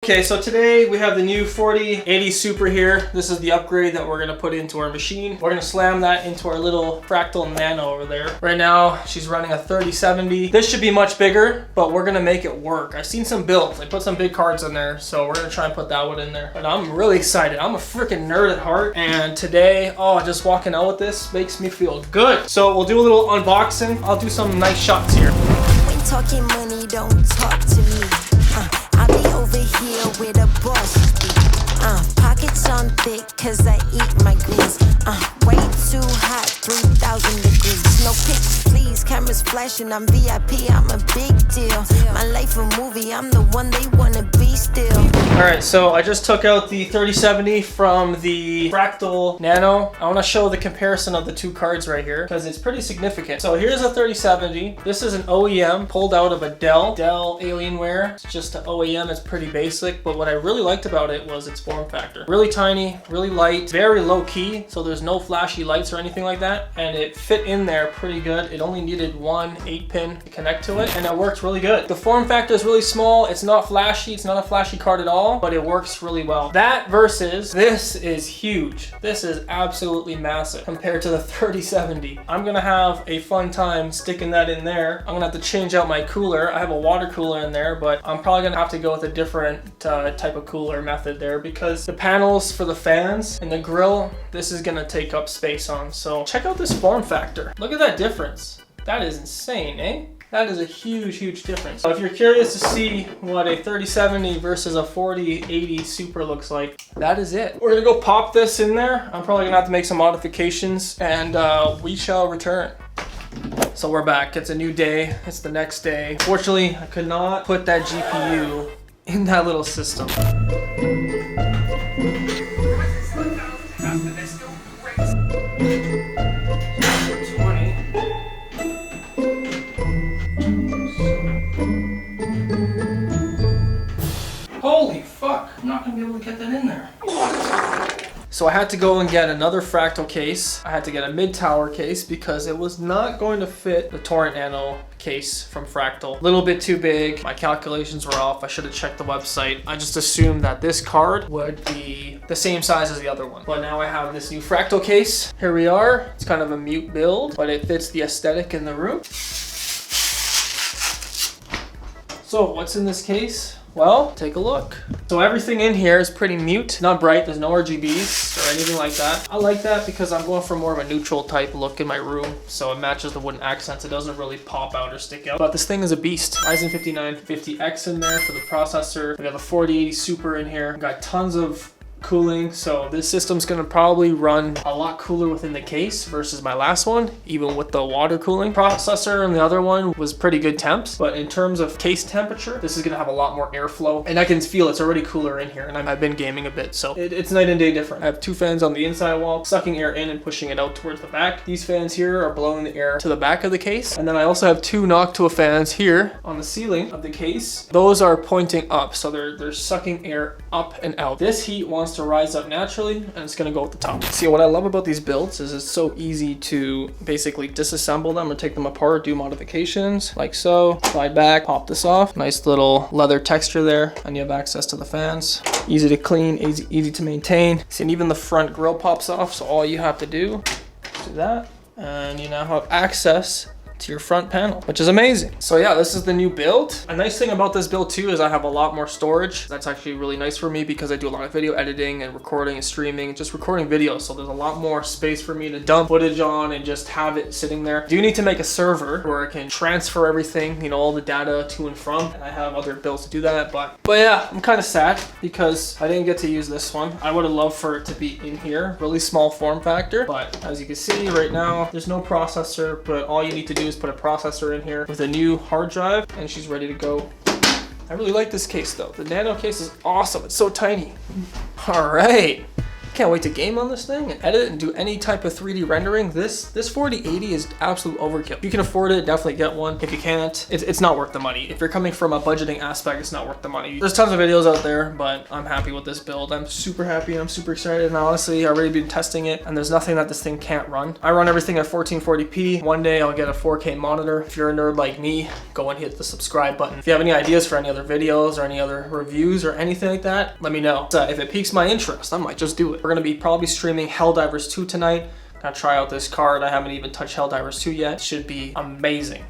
Okay, so today we have the new 4080 Super here. This is the upgrade that we're gonna put into our machine. We're gonna slam that into our little fractal nano over there. Right now, she's running a 3070. This should be much bigger, but we're gonna make it work. I've seen some builds. I put some big cards in there, so we're gonna try and put that one in there. But I'm really excited. I'm a freaking nerd at heart. And today, just walking out with this makes me feel good. So we'll do a little unboxing. I'll do some nice shots here. When talking money, don't talk to me. I be over here with a boss. Pockets on thick, cause I eat my greens. Way too hot, 3,000 degrees. No pictures, please. Cameras flashing, I'm VIP, I'm a big deal. My life a movie, I'm the one they wanna be still. Alright, so I just took out the 3070 from the Fractal Nano. I want to show the comparison of the two cards right here because it's pretty significant. So here's a 3070. This is an OEM pulled out of a Dell Alienware. It's just an OEM, it's pretty basic, but what I really liked about it was its form factor. Really tiny, really light, very low key, so there's no flashy lights or anything like that, and it fit in there pretty good. It only needed one 8-pin to connect to it, and it worked really good. The form factor is really small, it's not flashy, it's not a flashy card at all, but it works really well. That versus this is huge. This is absolutely massive compared to the 3070. I'm gonna have a fun time sticking that in there. I'm gonna have to change out my cooler. I have a water cooler in there, but I'm probably gonna have to go with a different type of cooler method there because the panels for the fans and the grill, this is gonna take up space on. So check out this form factor. Look at that difference. That is insane, eh? That is a huge, huge difference. So if you're curious to see what a 3070 versus a 4080 Super looks like, that is it. We're gonna go pop this in there. I'm probably gonna have to make some modifications and we shall return. So we're back. It's a new day. It's the next day. Fortunately, I could not put that GPU in that little system. Holy fuck, I'm not gonna be able to get that in there. So I had to go and get another fractal case. I had to get a mid-tower case because it was not going to fit the Torrent Nano case from Fractal. A little bit too big. My calculations were off. I should have checked the website. I just assumed that this card would be the same size as the other one. But now I have this new Fractal case. Here we are. It's kind of a mute build, but it fits the aesthetic in the room. So what's in this case? Well, take a look. So everything in here is pretty mute, not bright. There's no RGBs or anything like that. I like that because I'm going for more of a neutral type look in my room. So it matches the wooden accents. It doesn't really pop out or stick out. But this thing is a beast. Ryzen 5950X in there for the processor. We got the 4080 Super in here. We got tons of cooling, so this system's gonna probably run a lot cooler within the case versus my last one, even with the water cooling. Processor and the other one was pretty good temps, but in terms of case temperature, this is gonna have a lot more airflow, and I can feel it's already cooler in here, and I've been gaming a bit, so it's night and day different. I have two fans on the inside wall, sucking air in and pushing it out towards the back. These fans here are blowing the air to the back of the case, and then I also have two Noctua fans here on the ceiling of the case. Those are pointing up, so they're sucking air up and out. This heat wants to rise up naturally, and it's gonna go at the top. See, what I love about these builds is it's so easy to basically disassemble them or take them apart, do modifications like so, slide back, pop this off. Nice little leather texture there, and you have access to the fans. Easy to clean, easy to maintain. See, and even the front grill pops off, so all you have to do is do that, and you now have access to your front panel, which is amazing. So yeah, this is the new build. A nice thing about this build too is I have a lot more storage. That's actually really nice for me because I do a lot of video editing and recording and streaming and just recording videos. So there's a lot more space for me to dump footage on and just have it sitting there. I do need to make a server where I can transfer everything, you know, all the data to and from, and I have other builds to do that. But yeah, I'm kind of sad because I didn't get to use this one. I would have loved for it to be in here. Really small form factor, but as you can see right now, there's no processor, but all you need to do is put a processor in here with a new hard drive and she's ready to go. I really like this case though. The Nano case is awesome. It's so tiny. All right. can't wait to game on this thing and edit and do any type of 3D rendering. This 4080 is absolute overkill. If you can afford it, definitely get one. If you can't, it's not worth the money. If you're coming from a budgeting aspect, it's not worth the money. There's tons of videos out there, but I'm happy with this build. I'm super happy and I'm super excited, and honestly, I've already been testing it and there's nothing that this thing can't run. I run everything at 1440p. One day I'll get a 4K monitor. If you're a nerd like me, go and hit the subscribe button. If you have any ideas for any other videos or any other reviews or anything like that, let me know. If it piques my interest, I might just do it. We're gonna be probably streaming Helldivers 2 tonight. Gonna try out this card. I haven't even touched Helldivers 2 yet. It should be amazing.